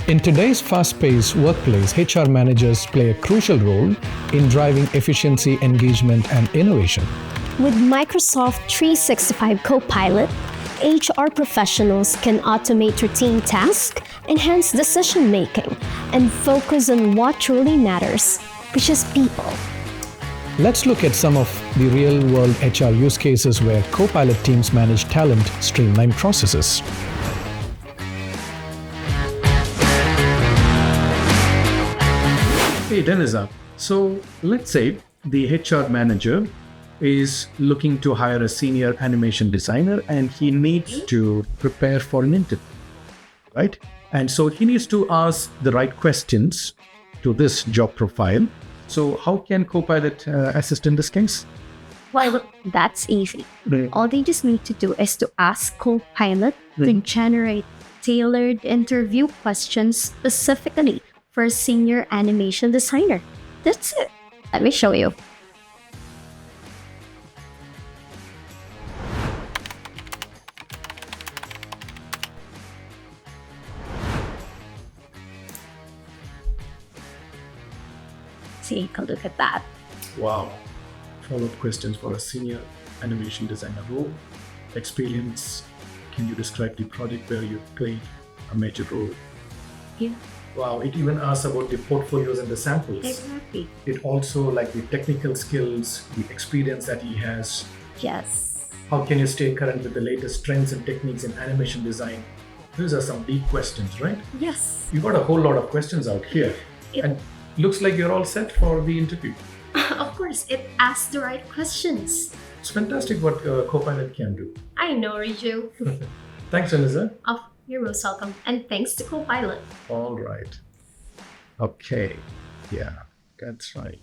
In today's fast-paced workplace, HR managers play a crucial role in driving efficiency, engagement, and innovation. With Microsoft 365 Copilot, HR professionals can automate routine tasks, enhance decision-making, and focus on what truly matters, which is people. Let's look at some of the real-world HR use cases where Copilot teams manage talent, streamline processes. Hey, Denisa. So let's say the HR manager is looking to hire a senior animation designer and he needs to prepare for an interview, right? And so he needs to ask the right questions to this job profile. So how can Copilot assist in this case? Well, that's easy. All they just need to do is to ask Copilot to generate tailored interview questions specifically for a senior animation designer. That's it. Let me show you. Take a look at that. Wow. Follow-up questions for a senior animation designer role. Experience. Can you describe the project where you played a major role? Yeah. Wow, it even asks about the portfolios and the samples. Exactly. It also like the technical skills, the experience that he has. Yes. How can you stay current with the latest trends and techniques in animation design? These are some deep questions, right? Yes. You got a whole lot of questions out here. And looks like you're all set for the interview. Of course, it asks the right questions. It's fantastic what Copilot can do. I know, Riju. Thanks, Anissa. Oh, you're most welcome. And thanks to Copilot. All right. Okay. Yeah, that's right.